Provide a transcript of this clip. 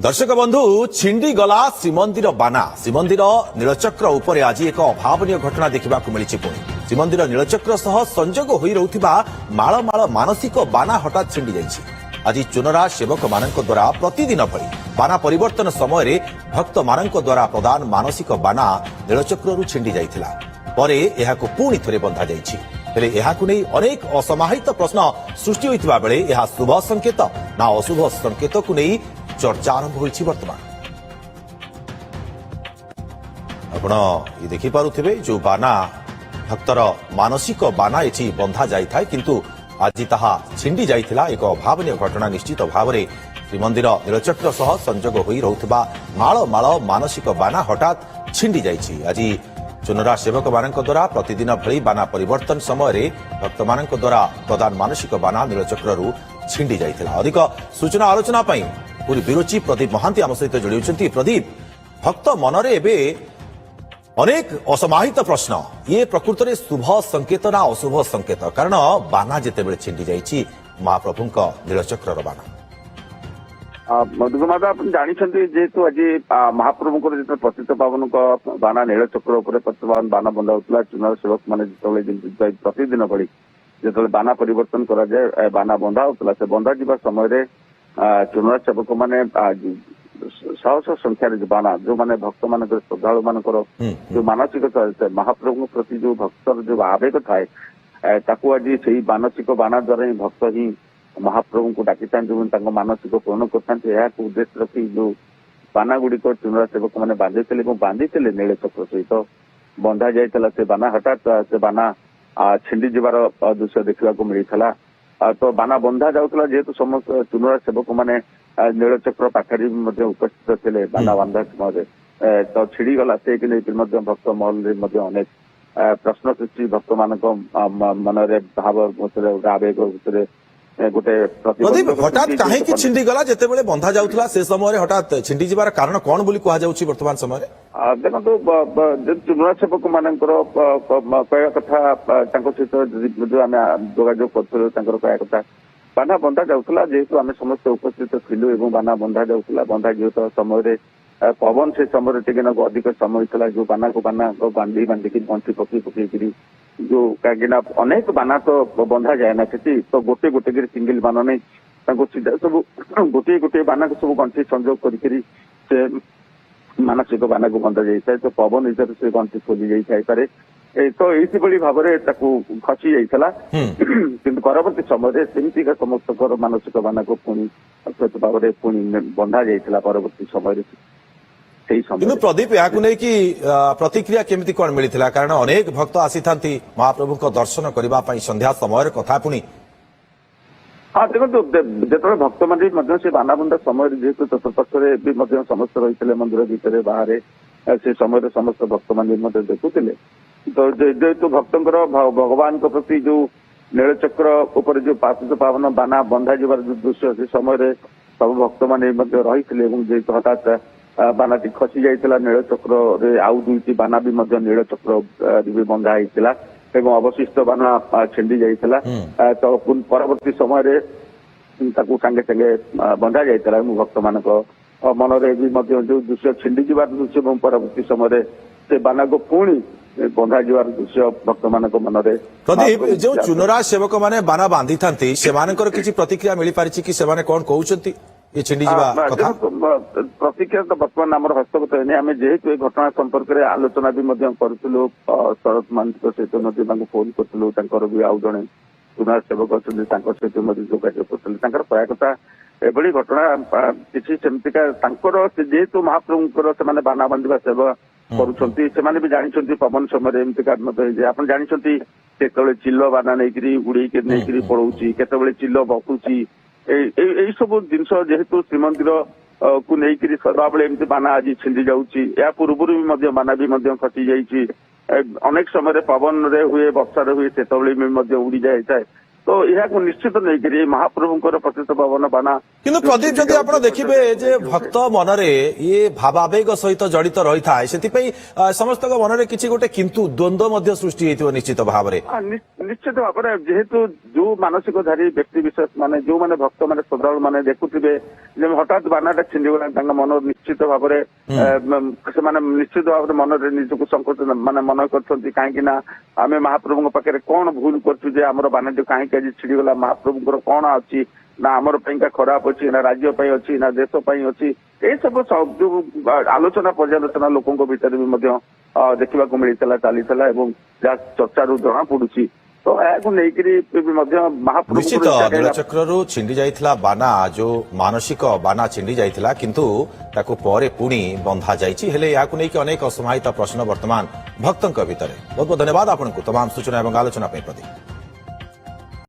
दर्शक बंधु छिंडी गला श्रीमंदिर बाना श्रीमंदिर नीलचक्र उपरे आज एक अभावनीय घटना देखा मिली पुणी श्रीमंदिर नीलचक्र सह संजोग हो रहा मालमाल मानसिक बाना हठात छिंडी जाइछि। आज चुनरा सेवक मानक द्वारा प्रतिदिन भली बाना परिवर्तन समय भक्त मानक द्वारा प्रदान मानसिक बाना नीलचक्रु छिंडी जाइथिला परे एहाको पुणी थरे बंधा जाइछि। हेले एहाकु नै अनेक असमाहित प्रश्न सृष्टि होइतिबा बेले एहा शुभ संकेत ना अशुभ संकेत को नै चर्चा आरंभ होइछि। वर्तमान आपण ये देखि पारुथिबे जो बाना भक्तर मानसिक बाना एठी बंधा जाई थाए किंतु आज ताहा छिंडी जाइथिला। एक अभावनीय घटना निश्चित भाव में श्रीमंदिर नीलचक्र सह संजोग होई रहुथिबा माळ माळ मानसिक बाना हठात छिंडी जाइछि। आज चुनरा सेवक मानक द्वारा प्रतिदिन भली बाना परिवर्तन समय भक्त मानक द्वारा प्रदान मानसिक बाना नीलचक्रु छिंडी जाइथिला। अधिक सूचना आलोचना पई पूरी विरोची प्रदीप महांती आम सहित जोड़ी होती। प्रदीप, भक्त मनरे एबे अनेक असमाहित प्रश्न ये प्रकृत में शुभ संकेत ना अशुभ संकेत कारण बाना जितेबेले छिंडी जाइछि महाप्रभुंक नीलचक्रर बाना। मधुकुमार आप जानते जेहेतु आज महाप्रभु जो पतित पावन बाना नीलचक्र प्रतिपावन बाना बंधा होता चुनाव सेवक मैंने जो प्रतिदिन भली जो बाना परिवर्तन कराए बाना बंधा होता से बंधा जा समय चुनाव सेवक मैंने शह शह संख्यार जो बाना जो मैंने भक्त मान श्रद्धालु मान जो मानसिकता महाप्रभु प्रति जो भक्तर जो आवेग थाए आज से मानसिक बाना द्वारा ही भक्त ही महाप्रभु को डाकी था मानसिक पूर्ण कर उद्देश्य रखी जो बाना गुड़िक चुनरा सेवक मैंने बांधी नीलचक्र सहित बंधा जाइला से बाना हठात से बाना छिंडी जबार दृश्य देखा मिलता। तो बाना बंधा जाऊला जेहेतु समस्त चुनरा सेवक मैंने नीलचक्र पाखरी उपस्थित थे बाना बांधा समय तो छिड़ी गला से भक्त महल अनेक प्रश्न सृष्टि भक्त मान मनरे भाव आवेग गोटे हठात कहीं छिंडी गला जिते बंधा जाऊला से समय हठात छिंडी जबार कारण कौन बोली कहा जाउछि वर्तमान समय देखो चुनरा सेवक मान कह कथा सहित जो आम जोगाजोग कर कह कथा बाना बंधा जाऊला जेहेतु आम समस्त उपस्थित थिलु बाना बंधा जाऊला बंधा जीव समय पवन से समय टे अधिक समय था जो बाना को बांधी बांधिकी बंठी पकई पकईकरी जो कहीं अनेक बाना तो बंधा जाए ना से तो गोटे गोटे सिंगल बाना नहीं सीधा सब गोटे गोटे बाना को सब गंठी संजोग कर मानसिक बाना को बंधा जाए तो पवन हिसाब से गंठी खोली जाए तो ये भाव में खसी जाइला कि परवर्ती समय सेमती समस्त मानसिक बाना को पुणी भाव में पुणी बंधा जाइला परवर्ती समय। प्रदीप या प्रतिक्रिया केमिति कौन मिलता कारण अनेक भक्त आसी था महाप्रभु को दर्शन करने संध्या समय कथा पुणी। हाँ देखो जो भक्त मैंने से बाना बंधा समय जेहेतु चतुर्पार्श्व भी समस्त रही मंदिर भितर बाहर से समय समस्त भक्त मैंने देखुले तो जेहेतु भक्तर भगवान प्रति जो नीलचक्र उपर जो पातित पावन बाना बंधा जबार दृश्य से समय सब भक्त मैंने रही जेहेतु हठात बानाटी खसी जाइला नीलचक्र आउ दुईटी बाना भी नीलचक्र भी बंधा होता अवशिष्ट बाना छिंडी जाइला तो परवर्ती समय सांगे सांगे बंधा जाइला भक्त मान मनरे भी जो दृश्य छिंडी जबार दृश्य परवर्ती समय से बाना को पुणी बंधा जबार दृश्य भक्त मान मनरे। प्रदीप जो चुनरा सेवक मैंने बाना बांधी था किसी प्रतिक्रिया मिल पारी कि से कौन कहते ये छिंडी जबा कथा प्रतिक्रिया तो बर्तमान आम हस्तगत है आम जेहेतु ये घटना संपर्क में आलोचना भी करूँ शरद महांती सहित फोन करूँ भी आउ जड़े चुनाव सेवक अच्छा सहित जोगाजोग कर कहया कथा एभली घटना किसी सेमतिका जेहेतु महाप्रभुंर से बाना बांधा सेवा करुँच भी जानते पवन समय एमती आप जानते केतवे चिल्ल बाना नहीं उड़े नहीं पड़ोची केतवे चिल्ल बकुची यही सब जिनस जेहेतु श्रीमंदिर को लेकिन सदाबले एमती बाना आज छिंडी जाऊँगी या पूर्व भी बाना भी खसी जाइए अनेक समय पवन रे हुए वर्षा हुए से उड़ी जाए तो यहाँ निश्चित नहीं महाप्रभुଙ୍କର पतित पावन बाना কিন্তু প্রদীপ যদি আপনার দেখবে যে ভক্ত মনরে ইয়ে ভাবাবেগ সহিত জড়িত রয়েছে সেপাই সমস্ত মনরে কিছু গোটে কিন্তু দ্বন্দ্ব মধ্য সৃষ্টি হয়েছিল নিশ্চিত ভাবে निश्चित भाव में जेहेतु जो मानसिकधारी व्यक्ति विशेष माने जो माने भक्त माने श्रद्धालु माने देखुथिबे जे हठात बानाटा छिंडिगला तांका मन निश्चित भाव में से माने निश्चित भाव में मन निजको संकोच माने मन करछंती काहेकि ना आमे महाप्रभु पाखे कौन भूल करछु जे हमर बानाटी काहेकि आज छिंडिगला महाप्रभुଙ୍କର कौन अछि ना आमर पैंका खराब अच्छी ना राज्य पाई अच्छी ना देश पाई अच्छी ये सब जो आलोचना पर्यालोचना लोकों भितर भी मध्य देखा मिलता चली जहाँ चर्चारू जना पड़ुची तो यहाँ नहीं महाप्रभु निश्चित नीलचक्रु छिंडी जाइथिला बाना जो मानसिक बाना छिंडी जाइथिला किंतु ताको परे पुणी बंधा जाइछि हेले याकु नै कि अनेक असमाहित प्रश्न वर्तमान भक्तंक भितर बहुत बहुत धन्यवाद आपनको तमाम सूचना एवं आलोचना पे प्रदीप।